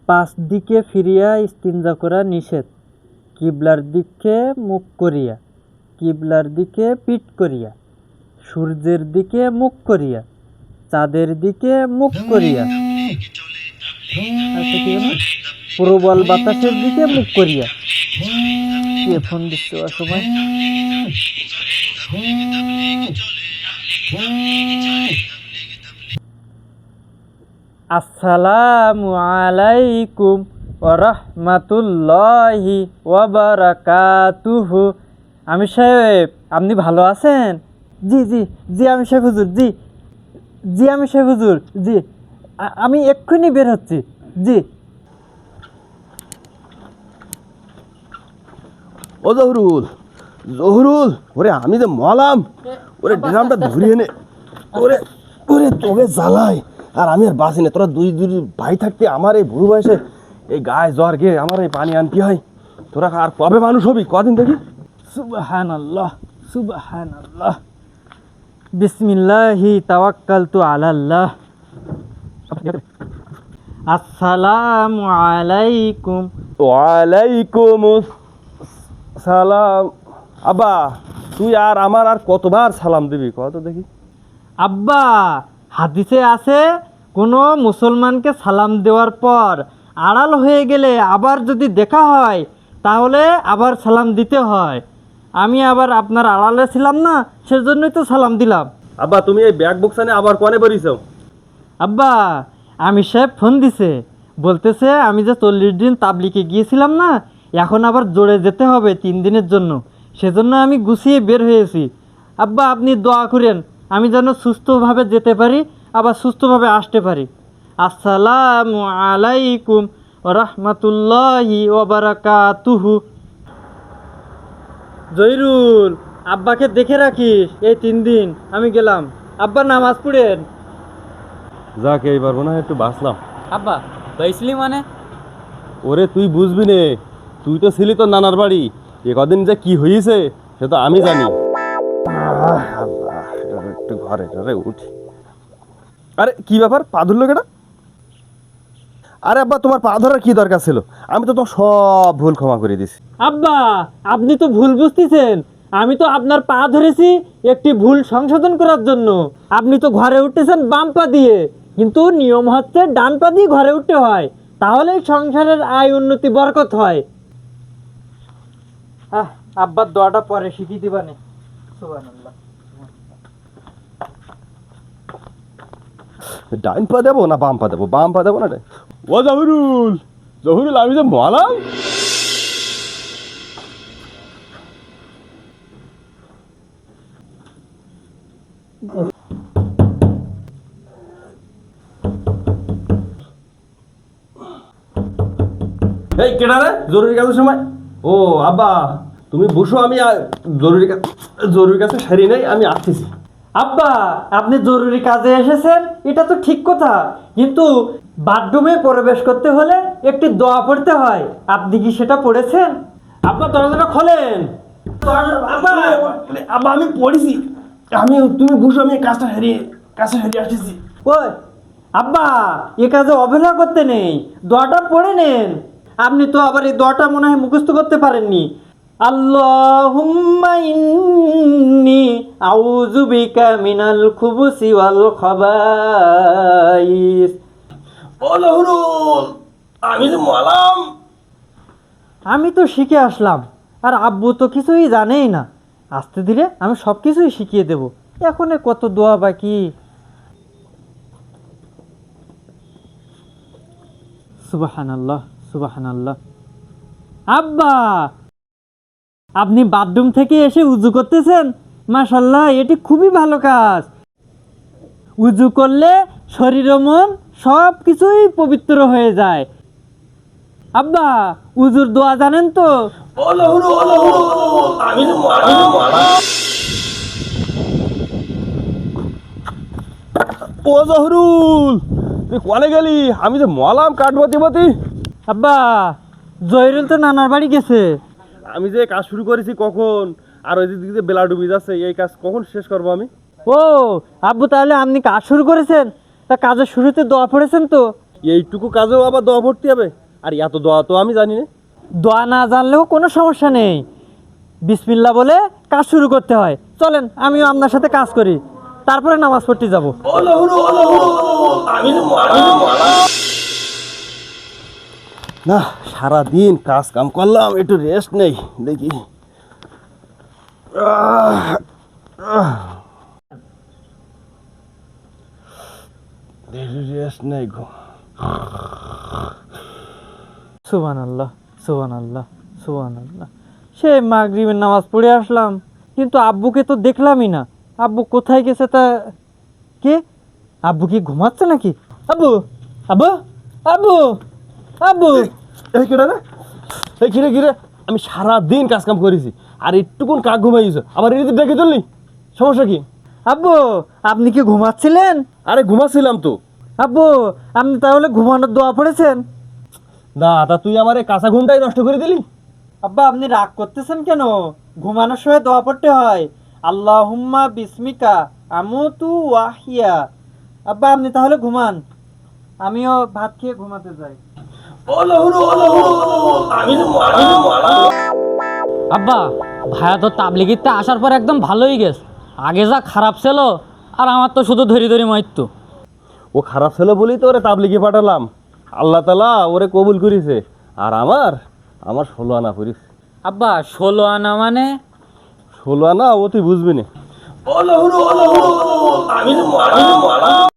পাঁচ দিকে ফিরিয়া ইস্তিনজা করা নিষেধ। কিবলার দিকে মুখ করিয়া, কিবলার দিকে পিঠ করিয়া, সূর্যের দিকে মুখ করিয়া, চাঁদের দিকে মুখ করিয়া, প্রবল বাতাসের দিকে মুখ করিয়া। কে ফোন দিচ্ছে অসময়? আসসালামু আলাইকুম ওয়া রাহমাতুল্লাহি ওয়া বারাকাতুহু। আমির সাহেব, আপনি ভালো আছেন? জি জি জি আমির সাহেব হুজুর, জি জি আমির সাহেব হুজুর, জি আমি এক্ষুনি বের হচ্ছি। জি। ও জহুরুল, জহুরুল, ওরে আমি যে মলাম, ওরে ড্রামটা ধরিয়ে নে। ওরে ওরে তোকে জ্বালাই আর আমি আর বাঁচি না। তোরা দুই দুই ভাই থাকতে আমার এই বুড়ো বয়সে এই গায়ে জ্বর গিয়ে আমার এই পানি আনতে হয়। তোরা আর কবে মানুষ হবি কদিন দেখি? সুবহানাল্লাহ, সুবহানাল্লাহ, বিসমিল্লাহি তাওয়াক্কালতু আলাল্লাহ। আসসালামু আলাইকুম। ওয়ালাইকুম সালাম। আব্বা, তুই আর আমার আর কতবার সালাম দিবি কত দেখি? আব্বা, হাদিসে আছে কোনো মুসলমানকে সালাম দেওয়ার পর আড়াল হয়ে গেলে আবার যদি দেখা হয় তাহলে আবার সালাম দিতে হয়। আমি আবার আপনার আড়ালে ছিলাম না, সেজন্যই তো সালাম দিলাম। আব্বা, তুমি এই ব্যাগ বক্সানে আবার কনে বেরিয়েছ? আব্বা, আমির সাহেব ফোন দিছে, বলতেছে আমি যে 40 দিন তাবলিগে গিয়েছিলাম না, এখন আবার জোরে যেতে হবে 3 দিনের জন্য। সেজন্য আমি গুছিয়ে বের হয়েছি। আব্বা, আপনি দোয়া করেন আমি যেন সুস্থভাবে যেতে পারি, আবার সুস্থভাবে আসতে পারি। আসসালামু আলাইকুম ওয়া রাহমাতুল্লাহি ওয়া বারাকাতুহু। জহিরুল, আব্বাকে দেখে রাখিস এই 3 দিন। আমি গেলাম। আব্বা, নামাজ পড়েন। যাক, এইবার মনে হয় একটু বাঁচলাম। আব্বা পাইছিলি মানে? ওরে তুই বুঝবি নে, তুই তো ছিলি তোর নানার বাড়ি। এ কদিন যে কি হয়েছে সে তো আমি জানি। একটু ঘরে ঘরে উঠি। আরে কি ব্যাপার, পা ধরলো কেটা? আরে আব্বা, তোমার পা ধরার কি দরকার ছিল? আমি তো তোমার সব ভুল ক্ষমা করে দিছি। আব্বা, আপনি তো ভুল বুঝতেছেন। আমি তো আপনার পা ধরেছি একটি ভুল সংশোধন করার জন্য। আপনি তো ঘরে উঠতেছেন বাম পা দিয়ে, কিন্তু নিয়ম হচ্ছে ডান পা দিয়ে ঘরে উঠতে হয়, তাহলেই সংসারের আয় উন্নতি বরকত হয়। আব্বার দোয়াটা পরে শিখিয়ে দিবানে। সুবহানাল্লাহ। ডাইন পা দেবো না বাম পা দেবো? বাম পা দেবো না। ও জহুরুল, জহুরুল, আমি যে মলাম। এই কেডা রে? জরুরি কাজের সময়। ও আব্বা, তুমি বসো, আমি জরুরি কাজে সারি নাই, আমি আসতেছি। আব্বা, আপনি জরুরি কাজে এসেছেন এটা তো ঠিক কথা, কিন্তু বাথরুমে প্রবেশ করতে হলে একটি দোয়া পড়তে হয়। আপনি কি সেটা পড়েছেন? আব্বা, দরজাটা খোলেন। আব্বা, আব্বা আমি পড়েছি। তুমি বসো, আমি কাজটা হারিয়ে আসতেছি। ওই আব্বা, এ কাজে অবহেলা করতে নেই, দোয়াটা পড়ে নেন। আপনি তো আবার এই দোয়াটা মনে হয় মুখস্থ করতে পারেননি। আল্লাহুম্মা ইন্নী আউযু বিকা মিনাল খুবুসি ওয়াল খাবাইস। ও জহুরুল, আমি যে মলাম। আমি তো শিখে আসলাম, আর আব্বু তো কিছুই জানেই না। আস্তে ধীরে আমি সব কিছুই শিখিয়ে দেব। এখন কত দোয়া বাকি। সুবহানাল্লাহ, সুবহানাল্লাহ। আব্বা, আপনি বাথরুম থেকে এসে উজু করতেছেন? মাশাআল্লাহ, এটি খুবই ভালো কাজ। উজু করলে শরীর ও মন সব কিছুই পবিত্র হয়ে যায়। আব্বা, উজুর দোয়া জানেন তো? ও জহুরুল, আমি যে মলাম। ও জহুরুল, তুই কোনে গেলি? আমি যে মলাম কাঠবতি। আব্বা, জহিরুল তো নানার বাড়ি গেছে। আমি যে কাজ শুরু করেছি কখন, আর ওই দিকে যে বেলা ডুবে যাচ্ছে, এই কাজ কখন শেষ করবো আমি? ও আব্বু, তাহলে আপনি কাজ শুরু করেছেন? তা কাজের শুরুতে দোয়া পড়েছেন তো? এইটুকু কাজেও আবার দোয়া পড়তে হবে? আর এত দোয়া তো আমি জানি না। দোয়া না জানলেও কোনো সমস্যা নেই, বিসমিল্লাহ বলে কাজ শুরু করতে হয়। চলেন আমিও আপনার সাথে কাজ করি, তারপরে নামাজ পড়তে যাব। না, সারাদিন কাজ কাম করলাম, একটু রেস্ট নেই, দেখি। রেস্ট নেই গো। সুবহানাল্লাহ, সুবহানাল্লাহ, সুবহানাল্লাহ। সে মাগরিবের নামাজ পড়ে আসলাম, কিন্তু আব্বুকে তো দেখলামই না। আব্বু কোথায় গেছে তা? কে? আব্বু কি ঘুমাচ্ছে নাকি? আব্বু, আব্বু, আব্বু, আব্বু। এই কিরে রে, এই কিরে কিরে, আমি সারাদিন কাজ কাম করেছি, আর একটুকুন কাক ঘুমাইছ, আবার এদিকে ডেকে চললি, সমস্যা কি? আব্বু, আপনি কি ঘুমাচ্ছিলেন? আরে ঘুমাচ্ছিলাম তো। আব্বু, আপনি তাহলে ঘুমানোর দোয়া পড়েছেন? না, তা তুই আমার এই কাঁচা ঘুমটাই নষ্ট করে দিলি। আব্বা, আপনি রাগ করতেছেন কেন? ঘুমানোর সময় দোয়া পড়তে হয়, আল্লাহুম্মা বিসমিকা আমুতু ওয়াহিয়া। আব্বা, আপনি তাহলে ঘুমান, আমিও ভাত খেয়ে ঘুমাতে যাই। আব্বা, ভাইয়া তো তাবলিগিতে আসার পর একদম ভালোই গেছে। আগে যা খারাপ ছিল, আর আমার তো শুধু ধরি ধরি মারতো। ও খারাপ ছিল বলেই তো ওরে তাবলিগে পাঠালাম, আল্লাহ তাআলা ওরে কবুল করেছে। আর আমার 16 আনা করিস। আব্বা, 16 আনা মানে? 16 আনা ও তুই বুঝবি না।